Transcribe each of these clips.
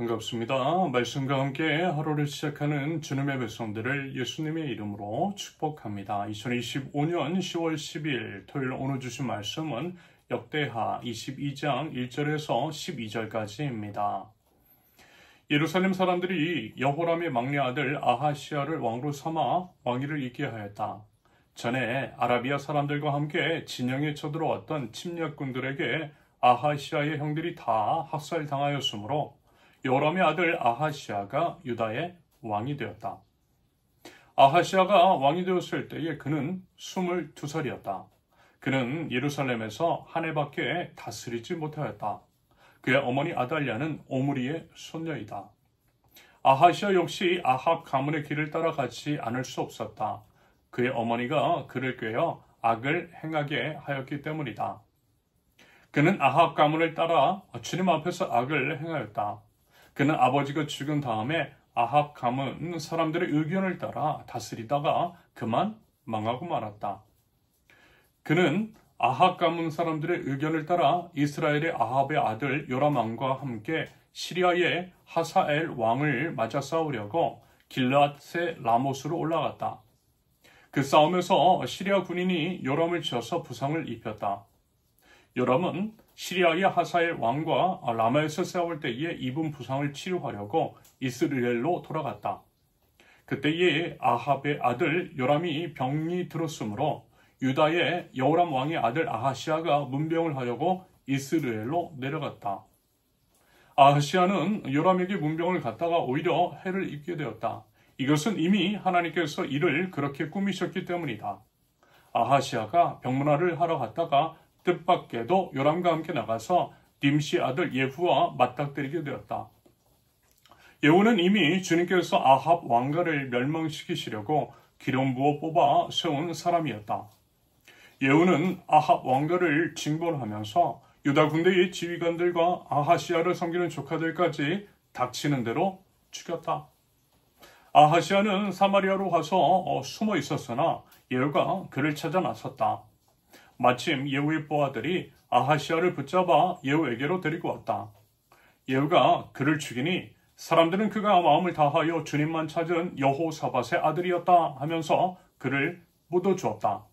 반갑습니다. 말씀과 함께 하루를 시작하는 주님의 백성들을 예수님의 이름으로 축복합니다. 2025년 10월 10일 토요일 오늘 주신 말씀은 역대하 22장 1절에서 12절까지입니다. 예루살렘 사람들이 여호람의 막내 아들 아하시야를 왕으로 삼아 왕위를 잇게 하였다. 전에 아라비아 사람들과 함께 진영에 쳐들어왔던 침략군들에게 아하시야의 형들이 다 학살당하였으므로 요람의 아들 아하시야가 유다의 왕이 되었다. 아하시야가 왕이 되었을 때에 그는 22살이었다. 그는 예루살렘에서 한 해밖에 다스리지 못하였다. 그의 어머니 아달랴는 오므리의 손녀이다. 아하시야 역시 아합 가문의 길을 따라가지 않을 수 없었다. 그의 어머니가 그를 꾀어 악을 행하게 하였기 때문이다. 그는 아합 가문을 따라 주님 앞에서 악을 행하였다. 그는 아버지가 죽은 다음에 아합 가문 사람들의 의견을 따라 다스리다가 그만 망하고 말았다. 그는 아합 가문 사람들의 의견을 따라 이스라엘의 아합의 아들 요람 왕과 함께 시리아의 하사엘 왕을 맞아 싸우려고 길르앗의 라못으로 올라갔다. 그 싸움에서 시리아 군인이 요람을 치어서 부상을 입혔다. 요람은 시리아의 하사엘 왕과 라마에서 싸울 때에 입은 부상을 치료하려고 이스라엘로 돌아갔다. 그때에 아합의 아들 요람이 병이 들었으므로 유다의 여호람 왕의 아들 아하시야가 문병을 하려고 이스라엘로 내려갔다. 아하시야는 요람에게 문병을 갔다가 오히려 해를 입게 되었다. 이것은 이미 하나님께서 이를 그렇게 꾸미셨기 때문이다. 아하시야가 병문안을 하러 갔다가 뜻밖에도 요람과 함께 나가서 림시 아들 예후와 맞닥뜨리게 되었다. 예후는 이미 주님께서 아합 왕가를 멸망시키시려고 기름 부어 뽑아 세운 사람이었다. 예후는 아합 왕가를 징벌하면서 유다 군대의 지휘관들과 아하시야를 섬기는 조카들까지 닥치는 대로 죽였다. 아하시야는 사마리아로 가서 숨어 있었으나 예후가 그를 찾아 나섰다. 마침 예후의 부하들이 아하시야를 붙잡아 예후에게로 데리고 왔다. 예후가 그를 죽이니 사람들은 그가 마음을 다하여 주님만 찾은 여호사밧의 아들이었다 하면서 그를 묻어주었다.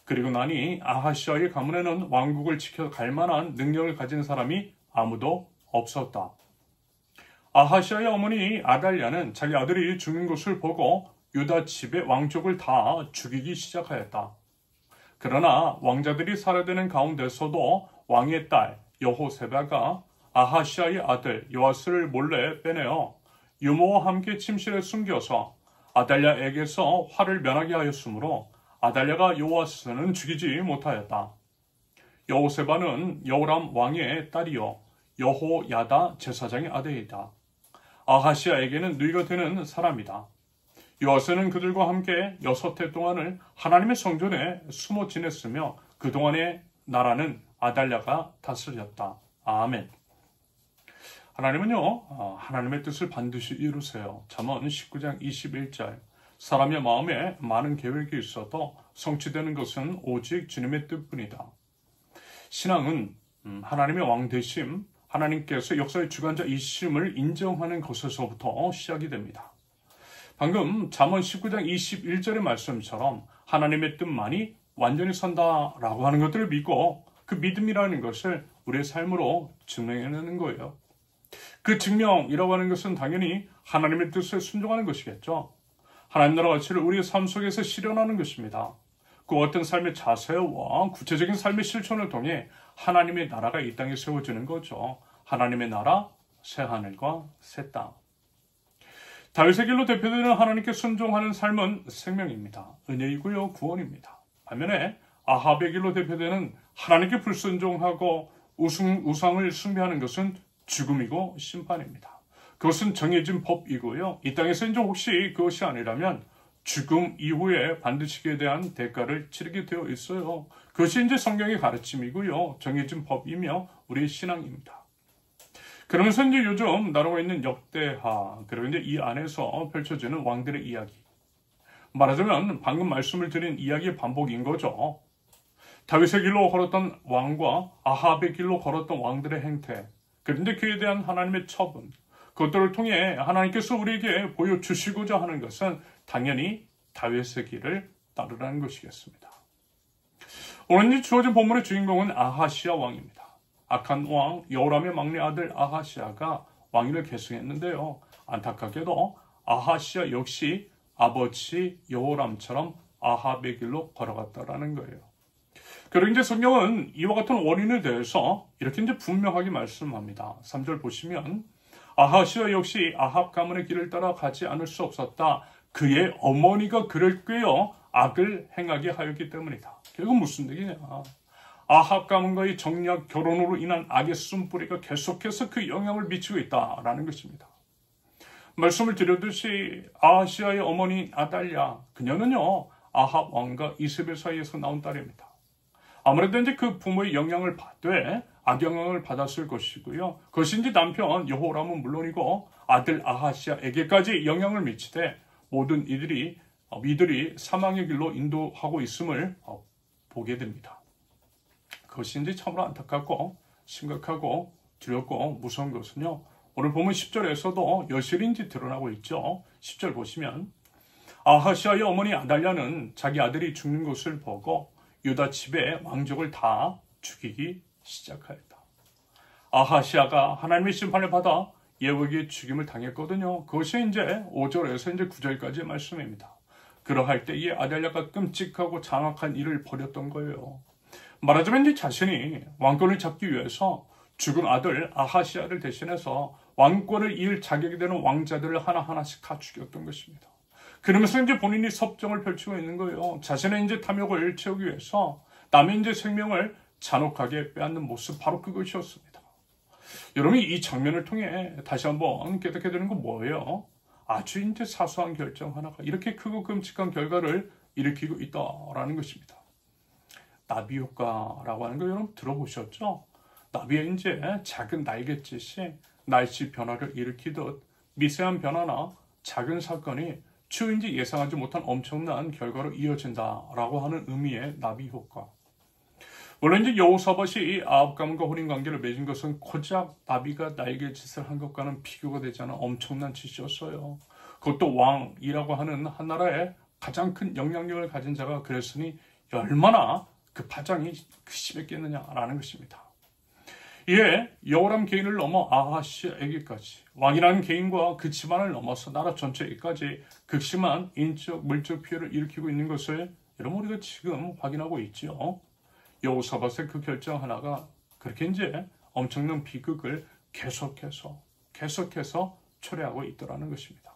그리고 나니 아하시야의 가문에는 왕국을 지켜갈 만한 능력을 가진 사람이 아무도 없었다. 아하시야의 어머니 아달랴는 자기 아들이 죽는 것을 보고 유다 집의 왕족을 다 죽이기 시작하였다. 그러나 왕자들이 살아되는 가운데서도 왕의 딸 여호세바가 아하시야의 아들 요아스를 몰래 빼내어 유모와 함께 침실에 숨겨서 아달랴에게서 화를 면하게 하였으므로 아달랴가 요아스는 죽이지 못하였다. 여호세바는 여호람 왕의 딸이요 여호야다 제사장의 아들이다. 아하시야에게는 누이가 되는 사람이다. 요아스는 그들과 함께 6해 동안을 하나님의 성전에 숨어 지냈으며 그동안의 나라는 아달랴가 다스렸다. 아멘. 하나님은요, 하나님의 뜻을 반드시 이루세요. 잠언 19장 21절. 사람의 마음에 많은 계획이 있어도 성취되는 것은 오직 주님의 뜻뿐이다. 신앙은 하나님의 왕되심, 하나님께서 역사의 주관자이심을 인정하는 것에서부터 시작이 됩니다. 방금 잠언 19장 21절의 말씀처럼 하나님의 뜻만이 완전히 선다라고 하는 것들을 믿고 그 믿음이라는 것을 우리의 삶으로 증명해내는 거예요. 그 증명이라고 하는 것은 당연히 하나님의 뜻에 순종하는 것이겠죠. 하나님 나라 가치를 우리의 삶 속에서 실현하는 것입니다. 그 어떤 삶의 자세와 구체적인 삶의 실천을 통해 하나님의 나라가 이 땅에 세워지는 거죠. 하나님의 나라, 새하늘과 새 땅. 다윗의 길로 대표되는 하나님께 순종하는 삶은 생명입니다. 은혜이고요, 구원입니다. 반면에 아합의 길로 대표되는 하나님께 불순종하고 우상을 숭배하는 것은 죽음이고 심판입니다. 그것은 정해진 법이고요. 이 땅에서 이제 혹시 그것이 아니라면 죽음 이후에 반드시 그에 대한 대가를 치르게 되어 있어요. 그것이 이제 성경의 가르침이고요. 정해진 법이며 우리의 신앙입니다. 그러면서 이제 요즘 나라고 있는 역대하, 그리고 이제 이 안에서 펼쳐지는 왕들의 이야기. 말하자면 방금 말씀을 드린 이야기의 반복인 거죠. 다윗의 길로 걸었던 왕과 아합의 길로 걸었던 왕들의 행태, 그런데 그에 대한 하나님의 처분, 그것들을 통해 하나님께서 우리에게 보여주시고자 하는 것은 당연히 다윗의 길을 따르라는 것이겠습니다. 오늘 주어진 본문의 주인공은 아하시아 왕입니다. 악한 왕 여호람의 막내 아들 아하시아가 왕위를 계승했는데요. 안타깝게도 아하시아 역시 아버지 여호람처럼 아합의 길로 걸어갔다라는 거예요. 그리고 이제 성경은 이와 같은 원인에 대해서 이렇게 이제 분명하게 말씀합니다. 3절 보시면 아하시아 역시 아합 가문의 길을 따라 가지 않을 수 없었다. 그의 어머니가 그를 꾀어 악을 행하게 하였기 때문이다. 결국 무슨 얘기냐? 아합 가문과의 정략 결혼으로 인한 악의 숨뿌리가 계속해서 그 영향을 미치고 있다라는 것입니다. 말씀을 드렸듯이 아하시아의 어머니 아달랴, 그녀는요 아합 왕과 이세벨 사이에서 나온 딸입니다. 아무래도 이제 그 부모의 영향을 받되 악영향을 받았을 것이고요. 그것이 이제 남편 여호람은 물론이고 아들 아하시아에게까지 영향을 미치되 모든 이들이 사망의 길로 인도하고 있음을 보게 됩니다. 그것이 이제 참으로 안타깝고 심각하고 두렵고 무서운 것은요. 오늘 보면 10절에서도 여실히 이제 드러나고 있죠. 10절 보시면 아하시아의 어머니 아달랴는 자기 아들이 죽는 것을 보고 유다 집의 왕족을 다 죽이기 시작하였다. 아하시아가 하나님의 심판을 받아 예후에게 죽임을 당했거든요. 그것이 이제 5절에서 이제 9절까지의 말씀입니다. 그러할 때에 아달랴가 끔찍하고 장악한 일을 벌였던 거예요. 말하자면 이제 자신이 왕권을 잡기 위해서 죽은 아들 아하시아를 대신해서 왕권을 이을 자격이 되는 왕자들을 하나하나씩 다 죽였던 것입니다. 그러면서 이제 본인이 섭정을 펼치고 있는 거예요. 자신의 이제 탐욕을 채우기 위해서 남의 이제 생명을 잔혹하게 빼앗는 모습, 바로 그것이었습니다. 여러분이 이 장면을 통해 다시 한번 깨닫게 되는 건 뭐예요? 아주 이제 사소한 결정 하나가 이렇게 크고 끔찍한 결과를 일으키고 있다라는 것입니다. 나비 효과라고 하는 거 여러분 들어보셨죠? 나비의 이제 작은 날갯짓이 날씨 변화를 일으키듯 미세한 변화나 작은 사건이 추후 이제 예상하지 못한 엄청난 결과로 이어진다라고 하는 의미의 나비 효과. 물론 이제 여호사밧이 아합 가문과 혼인 관계를 맺은 것은 고작 나비가 날갯짓을 한 것과는 비교가 되지 않은 엄청난 짓이었어요. 그것도 왕이라고 하는 한 나라의 가장 큰 영향력을 가진 자가 그랬으니 얼마나 그 파장이 심했겠느냐라는 것입니다. 이에 여호람 개인을 넘어 아하시아에게까지 왕이라는 개인과 그 집안을 넘어서 나라 전체에까지 극심한 인적, 물적 피해를 일으키고 있는 것을 여러분 우리가 지금 확인하고 있죠. 여호사밧의 그 결정 하나가 그렇게 이제 엄청난 비극을 계속해서 초래하고 있더라는 것입니다.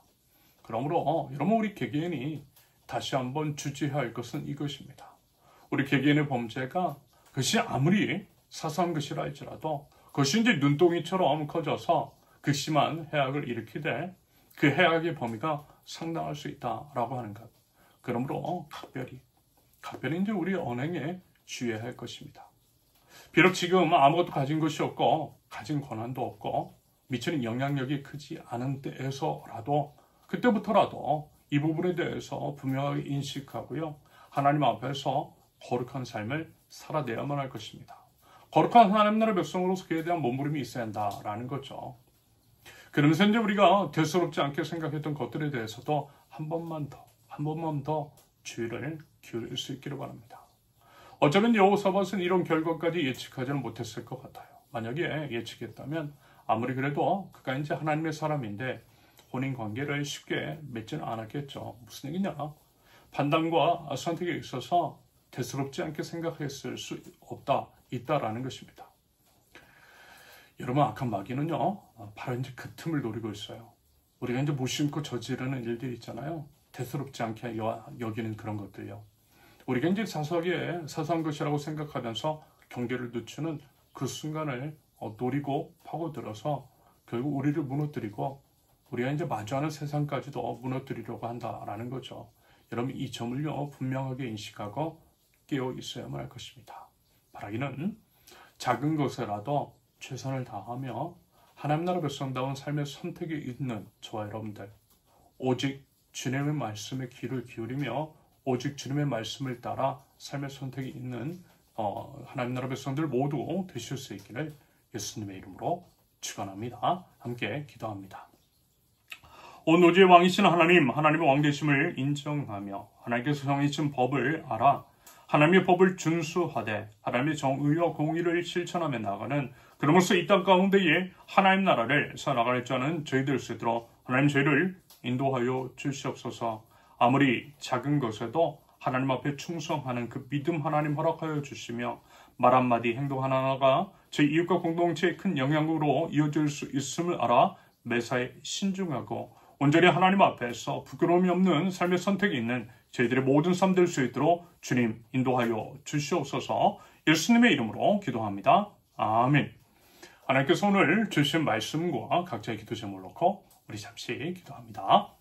그러므로 여러분 우리 개개인이 다시 한번 주의해야 할 것은 이것입니다. 우리 개개인의 범죄가 그것이 아무리 사소한 것이라 할지라도 그것이 이제 눈덩이처럼 커져서 극심한 해악을 일으키되 그 해악의 범위가 상당할 수 있다라고 하는 것. 그러므로 각별히 이제 우리 언행에 주의해야 할 것입니다. 비록 지금 아무것도 가진 것이 없고 가진 권한도 없고 미치는 영향력이 크지 않은 때에서라도 그때부터라도 이 부분에 대해서 분명하게 인식하고요. 하나님 앞에서 거룩한 삶을 살아내야만 할 것입니다. 거룩한 하나님 나라 백성으로서 그에 대한 몸부림이 있어야 한다라는 거죠. 그러면서 이제 우리가 대수롭지 않게 생각했던 것들에 대해서도 한 번만 더 주의를 기울일 수 있기를 바랍니다. 어쩌면 여호사밧은 이런 결과까지 예측하지는 못했을 것 같아요. 만약에 예측했다면 아무리 그래도 그가 이제 하나님의 사람인데 혼인 관계를 쉽게 맺지는 않았겠죠. 무슨 얘기냐? 판단과 선택에 있어서 대수롭지 않게 생각했을 수 있다라는 것입니다. 여러분 악한 마귀는요, 바로 이제 그 틈을 노리고 있어요. 우리가 이제 무심코 저지르는 일들이 있잖아요. 대수롭지 않게 여기는 그런 것들요. 우리가 이제 사소한 것이라고 생각하면서 경계를 늦추는 그 순간을 노리고 파고들어서 결국 우리를 무너뜨리고 우리가 이제 마주하는 세상까지도 무너뜨리려고 한다라는 거죠. 여러분 이 점을요 분명하게 인식하고 깨어 있어야만 할 것입니다. 바라기는 작은 것에라도 최선을 다하며 하나님 나라 백성다운 삶의 선택이 있는 저와 여러분들, 오직 주님의 말씀에 귀를 기울이며 오직 주님의 말씀을 따라 삶의 선택이 있는 하나님 나라 백성들 모두 되실 수 있기를 예수님의 이름으로 축원합니다. 함께 기도합니다. 온 우주의 왕이신 하나님, 하나님의 왕되심을 인정하며 하나님께서 정해진 법을 알아 하나님의 법을 준수하되 하나님의 정의와 공의를 실천하며 나가는, 그러면서 이 땅 가운데에 하나님 나라를 살아갈 자는 저희들 수 있도록 하나님 저희를 인도하여 주시옵소서. 아무리 작은 것에도 하나님 앞에 충성하는 그 믿음 하나님 허락하여 주시며 말 한마디 행동 하나하나가 저희 이웃과 공동체의 큰 영향으로 이어질 수 있음을 알아 매사에 신중하고 온전히 하나님 앞에서 부끄러움이 없는 삶의 선택이 있는 저희들의 모든 삶 될 수 있도록 주님 인도하여 주시옵소서. 예수님의 이름으로 기도합니다. 아멘. 하나님께서 오늘 주신 말씀과 각자의 기도 제목을 놓고 우리 잠시 기도합니다.